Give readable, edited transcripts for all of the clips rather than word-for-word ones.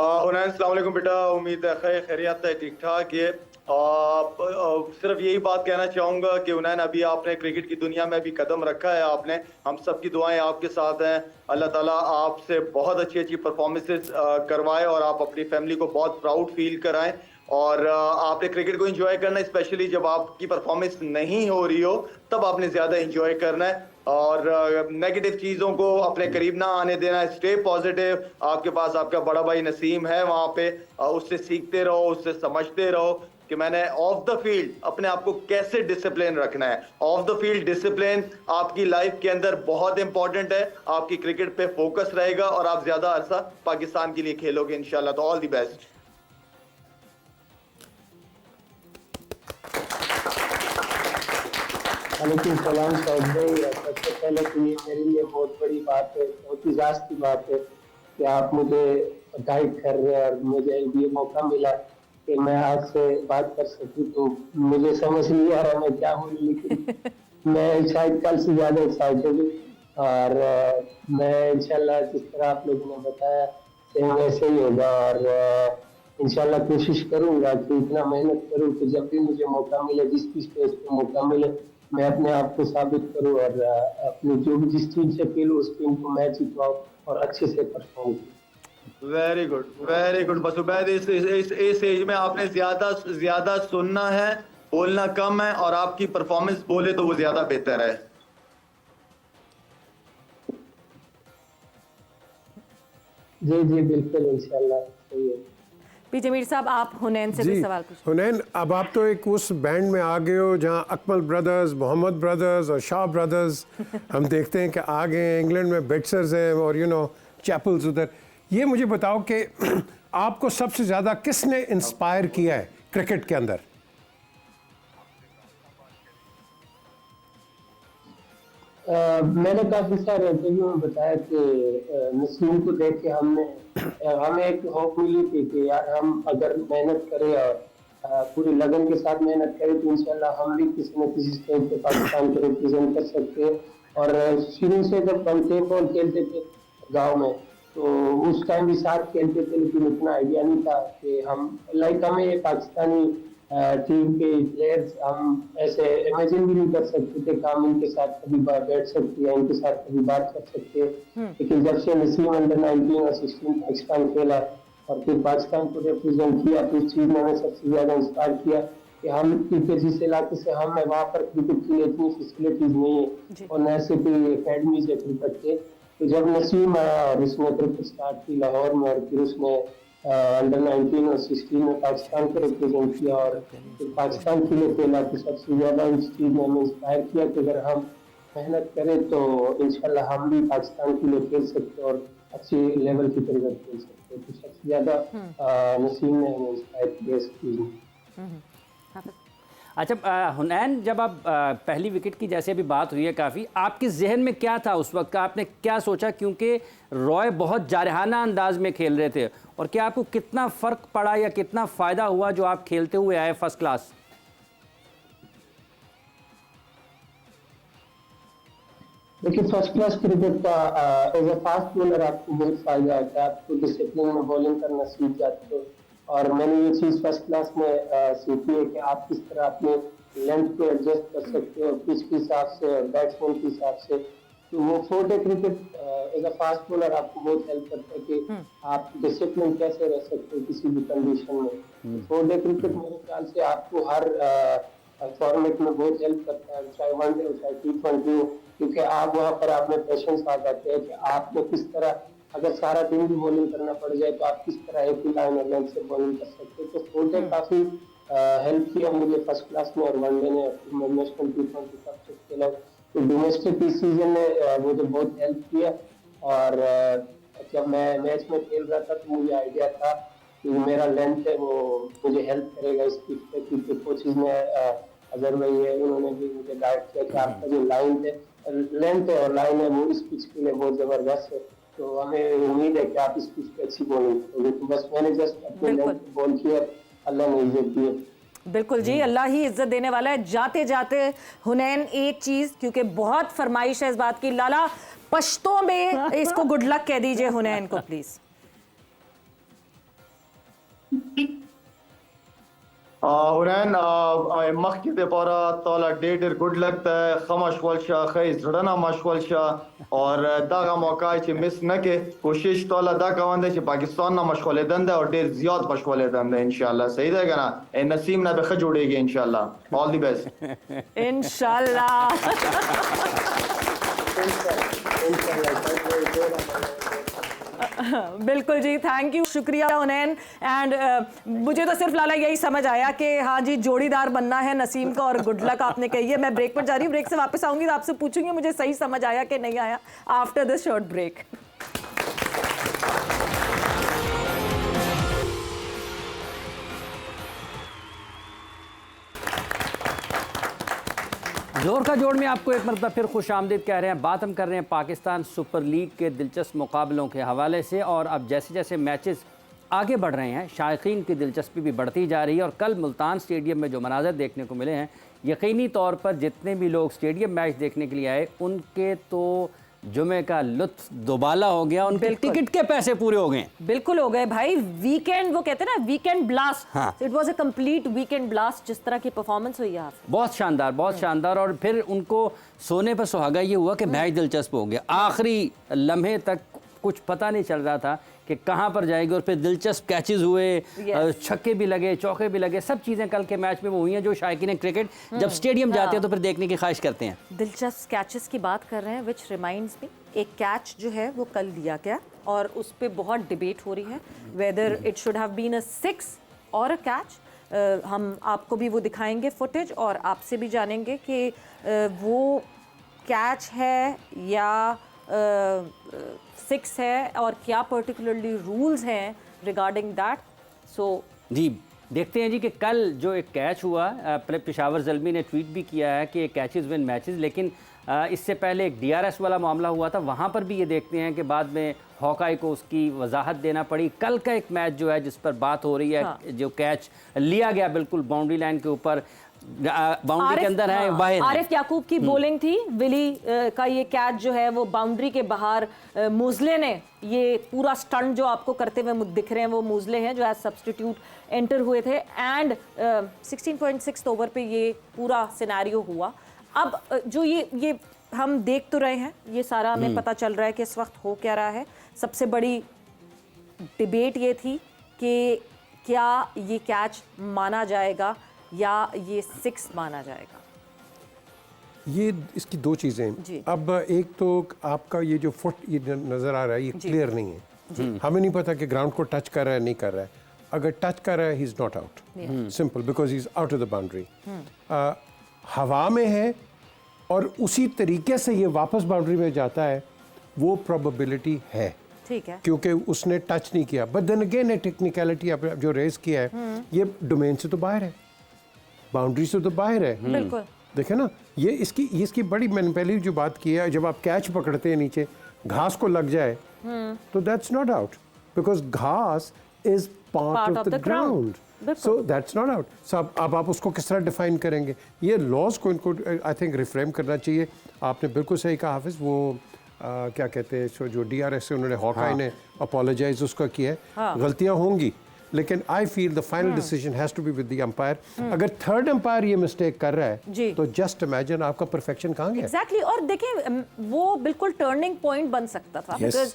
हुनैन अस्सलाम वालेकुम बेटा, उम्मीद है खैर खैरियत है, ठीक ठाक। ये सिर्फ यही बात कहना चाहूँगा कि हुनैन अभी आपने क्रिकेट की दुनिया में भी कदम रखा है आपने, हम सबकी दुआएं आपके साथ हैं। अल्लाह ताला आपसे बहुत अच्छी अच्छी परफॉर्मेंसेस करवाए और आप अपनी फैमिली को बहुत प्राउड फील कराएं। और आपने क्रिकेट को एंजॉय करना है, स्पेशली जब आपकी परफॉर्मेंस नहीं हो रही हो तब आपने ज़्यादा एंजॉय करना है। और नेगेटिव चीज़ों को अपने करीब ना आने देना है, स्टे पॉजिटिव। आपके पास आपका बड़ा भाई नसीम है वहाँ पे, उससे सीखते रहो, उससे समझते रहो कि मैंने ऑफ द फील्ड अपने आप को कैसे डिसिप्लिन रखना है। ऑफ द फील्ड डिसिप्लिन आपकी लाइफ के अंदर बहुत इंपॉर्टेंट है, आपकी क्रिकेट पे फोकस रहेगा और आप ज्यादा अरसा पाकिस्तान के लिए खेलोगे इंशाल्लाह। तो ऑल द बेस्ट। वालेकुम सलाम साहिब भाई। सबसे पहले तो ये मेरे लिए बहुत बड़ी बात है, बहुत इजाज़ की बात है कि आप मुझे गाइड कर रहे हैं और मुझे ये मौका मिला कि मैं आपसे बात कर सकूं। तो मुझे समझ नहीं आ रहा मैं क्या बोलूं, लेकिन मैं शायद कल से ज़्यादा एक्साइटेड हूँ। और मैं इंशाल्लाह जिस तरह आप लोगों ने बताया सेम वैसे ही होगा। और इंशाल्लाह कोशिश करूंगा कि इतना मेहनत करूं कि जब भी मुझे मौका मिले, जिस भी स्टेज पे मौका मिले, मैं अपने आप को साबित करूं और अपनी जो भी जिस टीम से खेलूं उस टीम को मैच जितवाऊं और अच्छे से परफॉर्म करूं। Very good, very good. बस उबैद, इस एज में आपने ज्यादा ज्यादा सुनना है, बोलना कम है, और आपकी परफॉर्मेंस बोले तो वो ज्यादा बेहतर है। जी जी बिल्कुल, इंशाल्लाह सही है। पी जमीर साहब, आप हुनैन से भी सवाल पूछिए। हुनैन, अब आप तो एक उस बैंड में आ गए हो जहाँ अकमल ब्रदर्स, मोहम्मद ब्रदर्स और शाह ब्रदर्स हम देखते हैं कि आ गए हैं। इंग्लैंड में बेटसर्स हैं और चैपल्स उधर। ये मुझे बताओ कि आपको सबसे ज़्यादा किसने इंस्पायर किया है क्रिकेट के अंदर? मैंने काफी सारे इंटरव्यू में बताया कि नसीम को देख के हमें एक होप मिली थी कि यार हम अगर मेहनत करें और पूरी लगन के साथ मेहनत करें तो इंशाल्लाह हम भी किसी न किसी स्टेज पे पाकिस्तान को रिप्रेजेंट कर सकते हैं। और शुरू से जब हम टेप बॉल खेलते थे गांव में, तो उस टाइम भी साथ खेलते थे, लेकिन इतना आइडिया नहीं था कि हमें पाकिस्तानी टीम के प्लेयर्स हम ऐसे इमेजिन भी नहीं कर सकते थे कि हम इनके साथ कभी बैठ सकते हैं, इनके साथ कभी बात कर सकते हैं। लेकिन जब से नसीम अंडर 19 और 16 पाकिस्तान खेला और फिर पाकिस्तान को रिप्रेजेंट किया, तो उस चीज ने हमें सबसे ज्यादा इंस्पायर किया कि हम, क्योंकि जिस इलाके से हम है वहाँ पर क्रिकेट के लिए इतनी फैसिलिटीज नहीं है और न ऐसे कोई अकेडमीज है क्रिकेट के। तो जब नसीम आया और उसने क्रिकेट स्टार्ट की लाहौर में, और फिर उसने अंडर 19 और 16 में पाकिस्तान को रिप्रेजेंट किया और फिर पाकिस्तान के लिए खेला, तो सबसे ज्यादा इस चीज ने हमें इंस्पायर किया कि अगर हम मेहनत करें तो इंशाल्लाह हम भी पाकिस्तान के लिए खेल सकते और अच्छी लेवल की क्रिकेट खेल सकते। तो सबसे ज्यादा नसीम ने हमें इंस्पायर किया इस चीज में। अच्छा हुनैन, जब आप पहली विकेट की जैसे अभी बात हुई है काफ़ी, आपके जहन में क्या था उस वक्त का? आपने क्या सोचा? क्योंकि रॉय बहुत जारहाना अंदाज में खेल रहे थे, और क्या आपको कितना फ़र्क पड़ा या कितना फ़ायदा हुआ जो आप खेलते हुए आए फर्स्ट क्लास? देखिए, फर्स्ट क्लास क्रिकेट का एज ए फास्ट बॉलर आपको बहुत फायदा होता है, आपको डिसिप्लिन में बॉलिंग करना सीख जाते हो। और मैंने ये चीज फर्स्ट क्लास में सीखी है कि आप किस तरह अपने लेंथ को एडजस्ट कर सकते हो पिच के हिसाब से और बैट्समैन के हिसाब से। तो वो 4 day cricket as a fast bowler आपको बहुत हेल्प करता है कि आप डिसिप्लिन कैसे रह सकते हो किसी भी कंडीशन में। 4 डे क्रिकेट मेरे ख्याल से आपको हर फॉर्मेट में बहुत हेल्प करता है, चाहे वनडे हो चाहे T20 हो, क्योंकि आप वहाँ पर आप में पेशेंस आ जाते हैं कि आपको किस तरह, अगर सारा दिन भी बॉलिंग करना पड़ जाए तो आप किस तरह एक ही लाइन और लेंथ से बॉलिंग कर सकते हैं। तो 4 डे काफी हेल्प किया मुझे फर्स्ट क्लास में, और वनडे ने नेशनल T20 सब कुछ खेला। तो डोमेस्टिक इस सीजन ने मुझे बहुत हेल्प किया। और जब मैं मैच में खेल रहा था तो मुझे आइडिया था कि मेरा लेंथ है वो मुझे हेल्प करेगा इस पिच पे, क्योंकि कोचेज ने अगर भाई है उन्होंने भी मुझे गाइड किया कि आपका जो लाइन है, लेंथ है और लाइन है, वो इस पिच के लिए बहुत जबरदस्त है। तो हमें उम्मीद है कि आप इस पिच पे अच्छी बॉलिंग करोगे। तो बस मैंने जस्ट अपने लेंथ पे बॉल किया, अल्लाह ने इज्जत दी। बिल्कुल जी, अल्लाह ही इज्जत देने वाला है। जाते जाते हुनैन एक चीज, क्योंकि बहुत फरमाइश है इस बात की, लाला पश्तों में इसको गुड लक कह दीजिए हुनैन को प्लीज। हुनैन मखकी दे पारा ताला डेट गुड लगता है खमश वलशा खई जड़ना मश वलशा और दागा मौका च मिस न के कोशिश ताला दा कवंदे च पाकिस्तान ना मशगले दंदा और डेर ज्यादा मशगले दंदा इंशाल्लाह सही रहेगा ना ए नसीम ना बख जोड़ेगी इंशाल्लाह ऑल द बेस्ट इंशाल्लाह। बिल्कुल जी, थैंक यू, शुक्रिया हुनैन। एंड मुझे तो सिर्फ लाला यही समझ आया कि हाँ जी जोड़ीदार बनना है नसीम का और गुड लक आपने कही है। मैं ब्रेक पर जा रही हूँ, ब्रेक से वापस आऊंगी तो आपसे पूछूंगी मुझे सही समझ आया कि नहीं आया आफ्टर द शॉर्ट ब्रेक। जोर का जोड़ में आपको एक मरतबा फिर खुश आमदीद कह रहे हैं। बात हम कर रहे हैं पाकिस्तान सुपर लीग के दिलचस्प मुकाबलों के हवाले से, और अब जैसे जैसे मैचेस आगे बढ़ रहे हैं शायकीन की दिलचस्पी भी बढ़ती जा रही है। और कल मुल्तान स्टेडियम में जो मनाज़र देखने को मिले हैं, यकीनी तौर पर जितने भी लोग स्टेडियम मैच देखने के लिए आए उनके तो जुमे का लुत्फ दोबाला हो गया, उनके टिकट के पैसे पूरे हो गए। बिल्कुल हो गए भाई। वीकेंड, वो कहते हैं ना वीकेंड ब्लास्ट, हाँ। It was a complete weekend blast. जिस तरह की परफॉर्मेंस हुई है बहुत शानदार, बहुत शानदार। और फिर उनको सोने पर सुहागा ये हुआ कि मैच दिलचस्प हो गया। आखिरी लम्हे तक कुछ पता नहीं चल रहा था कि कहाँ पर जाएगी, और फिर दिलचस्प कैचेस हुए, छक्के भी लगे, चौके भी लगे, सब चीज़ें कल के मैच में वो हुई हैं जो शायकीन क्रिकेट जब स्टेडियम जाते हैं तो फिर देखने की ख्वाहिश करते हैं। दिलचस्प कैचेस की बात कर रहे हैं, विच रिमाइंड्स मी, एक कैच जो है वो कल दिया गया और उस पर बहुत डिबेट हो रही है whether it should have been a 6 और अ कैच। हम आपको भी वो दिखाएंगे फुटेज और आपसे भी जानेंगे कि वो कैच है या 6 है और क्या पर्टिकुलरली रूल्स हैं रिगार्डिंग दैट। सो जी देखते हैं जी कि कल जो एक कैच हुआ, पेशावर ज़ल्मी ने ट्वीट भी किया है कि कैचेस विन मैचेस, लेकिन इससे पहले एक DRS वाला मामला हुआ था, वहाँ पर भी ये देखते हैं कि बाद में हॉकाई को उसकी वजाहत देना पड़ी। कल का एक मैच जो है जिस पर बात हो रही है, हाँ। जो कैच लिया गया बिल्कुल बाउंड्री लाइन के ऊपर, बाउंड्री के अंदर है, बाहर आरिफ याकूब की बॉलिंग थी, विली का ये कैच जो है वो बाउंड्री के बाहर, मूजले ने ये पूरा स्टंट जो आपको करते हुए दिख रहे हैं वो मूजले हैं जो एज सब्स्टिट्यूट एंटर हुए थे। एंड 16.6 ओवर पे ये पूरा सिनेरियो हुआ। अब जो ये हम देख तो रहे हैं, ये सारा हमें पता चल रहा है कि इस वक्त हो क्या रहा है। सबसे बड़ी डिबेट ये थी कि क्या ये कैच माना जाएगा या ये 6 माना जाएगा। ये इसकी दो चीज़ें। अब एक तो आपका ये जो फुट ये नज़र आ रहा है ये क्लियर नहीं है, हमें नहीं पता कि ग्राउंड को टच कर रहा है नहीं कर रहा है। अगर टच कर रहा है he is not out, simple, because he is out of the boundary. हवा में है और उसी तरीके से ये वापस बाउंड्री में जाता है, वो प्रोबेबिलिटी है, ठीक है, क्योंकि उसने टच नहीं किया। बट देन अगेन टेक्निकलिटी जो रेज किया है ये डोमेन से तो बाहर है, बाउंड्री से तो बाहर है। बिल्कुल देखे ना, ये इसकी बड़ी, मैंने पहले जो बात की है, जब आप कैच पकड़ते हैं नीचे घास को लग जाए तो that's not out, because ghas is part of the ground, so that's not out. So अब आप उसको किस तरह डिफाइन करेंगे? ये लॉज को इनको आई थिंक रिफ्रेम करना चाहिए। आपने बिल्कुल सही कहा हाफिज, वो क्या कहते हैं जो DRS से उन्होंने हॉकाई ने अपोलोजाइज उसका किया है, गलतियां होंगी, लेकिन I feel the final decision has to be with the umpire. अगर थर्ड अंपायर ये मिस्टेक कर रहा है तो जस्ट इमेजिन आपका परफेक्शन कहाँ गया। एग्जैक्टली। और देखें वो बिल्कुल टर्निंग पॉइंट बन सकता था, बिकॉज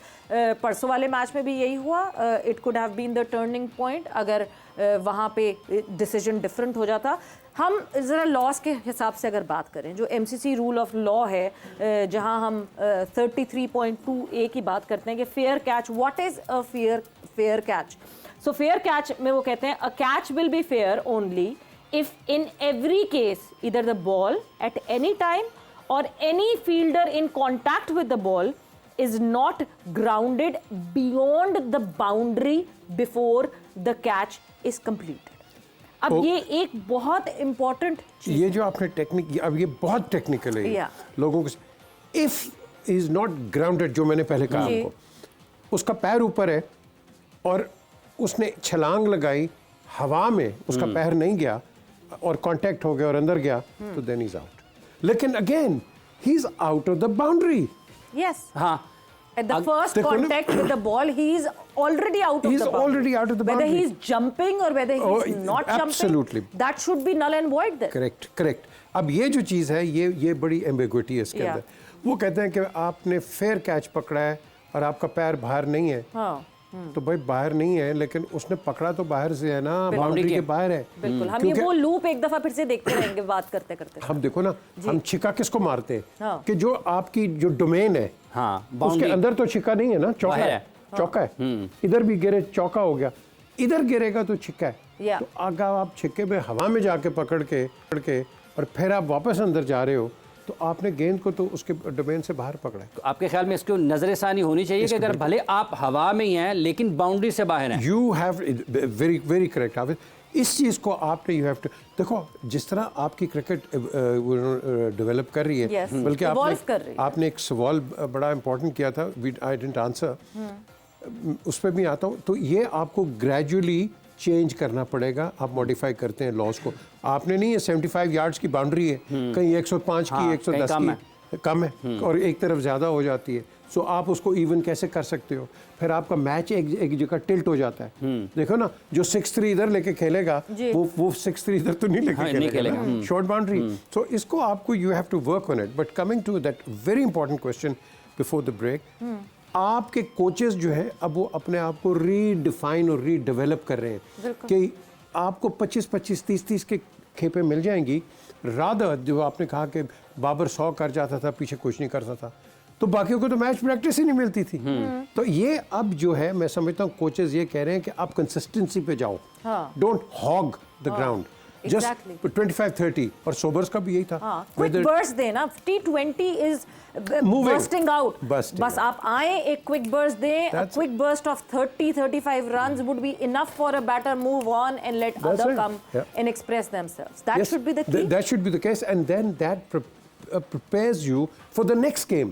परसों वाले मैच में भी यही हुआ। It could have been the turning point अगर वहाँ पे डिसीजन डिफरेंट हो जाता। हम ज़रा लॉस के हिसाब से अगर बात करें, जो MCC रूल ऑफ लॉ है, जहाँ हम 33.2A की बात करते हैं कि fair catch, what is a fair catch. So fair catch में वो कहते हैं a catch will be fair only if in every case either the ball at any time और any fielder in contact with the ball is not grounded beyond the boundary before the catch is completed. अब ये एक बहुत important चीज, ये जो आपने technique, अब ये बहुत टेक्निकल है लोगों को। इफ इज नॉट ग्राउंडेड, जो मैंने पहले कहा आपको, उसका पैर ऊपर है और उसने छलांग लगाई हवा में, उसका पैर नहीं गया और कांटेक्ट हो गया और अंदर गया, तो देन इज आउट। लेकिन again he is out of the boundary. Yes, हाँ, At the first देखो ना- contact with the ball, he is already out of He's the boundary. already out of the Whether boundary. he is jumping or whether he is Oh, not absolutely. jumping, that should be null and void then. Correct correct. अब ये जो चीज़ है ये बड़ी ambiguity है इसके Yeah. अंदर। वो कहते हैं कि आपने फेयर कैच पकड़ा है और आपका पैर बाहर नहीं है, हाँ, तो भाई बाहर नहीं है, लेकिन उसने पकड़ा तो बाहर से है ना, बाउंड्री के बाहर है। बिल्कुल। हम ये क्योंकि वो लूप एक दफा फिर से देखते रहेंगे बात करते करते। हम देखो ना, हम छिक्का किसको मारते हैं हाँ। कि जो आपकी जो डोमेन है हाँ, उसके बाउंड्री अंदर तो छिक्का नहीं है ना, चौका बाहर है, है। चौका है। इधर भी गिरे चौका हो गया, इधर गिरेगा तो छिक्का है। Yeah. तो अगर आप छिक्के पे हवा में जाके पकड़ के और फिर आप वापस अंदर जा रहे हो, तो आपने गेंद को तो उसके डोमेन से बाहर पकड़ा है। तो आपके ख्याल में इसको नजरसानी होनी चाहिए कि अगर भले आप हवा में ही हैं लेकिन बाउंड्री से बाहर हैं। You have very very correct Hafeez. इस चीज़ को आपने यू हैव टू देखो, जिस तरह आपकी क्रिकेट डेवलप कर रही है, Yes, बल्कि evolve कर रही है। आपने एक सवाल बड़ा इंपॉर्टेंट किया था, आई डिडंट आंसर, उस पर भी आता हूँ। तो ये आपको ग्रेजुअली चेंज करना पड़ेगा। आप मॉडिफाई करते हैं लॉज को, आपने नहीं है 75 यार्ड्स की बाउंड्री है, कहीं 105 की, हाँ, 110 कहीं की कम है और एक तरफ ज़्यादा हो जाती है। सो आप उसको इवन कैसे कर सकते हो? फिर आपका मैच एक जगह टिल्ट हो जाता है। देखो ना, जो 6-3 इधर लेके खेलेगा वो 6-3 इधर तो नहीं लेके हाँ, नहीं खेलेगा, खेलेगा। Short boundary. तो इसको आपको you have to work on it. But coming to that very important question before the break, आपके कोचेस जो है अब वो अपने आप को रीडिफाइन और रीडेवलप कर रहे हैं कि आपको 25-25, 30-30 के खेपे मिल जाएंगी। रादर जो आपने कहा कि बाबर 100 कर जाता था, पीछे कुछ नहीं करता था, तो बाकियों को तो मैच प्रैक्टिस ही नहीं मिलती थी। तो ये अब जो है, मैं समझता हूँ कोचेस ये कह रहे हैं कि आप कंसिस्टेंसी पे जाओ, don't hog the ground, Exactly. Just 25-30। और सोबर्स का भी यही था। हाँ, क्विक Whether- बर्स्ट देना। T20 is bursting out. Bursting बस out. आप आए, एक क्विक बर्स्ट दें, a That's- quick burst of 30-35 runs would be enough for a batter move on and let That's other right. come Yeah. and express themselves. That Yes, should be the key. That should be the case, and then that prepares you for the next game.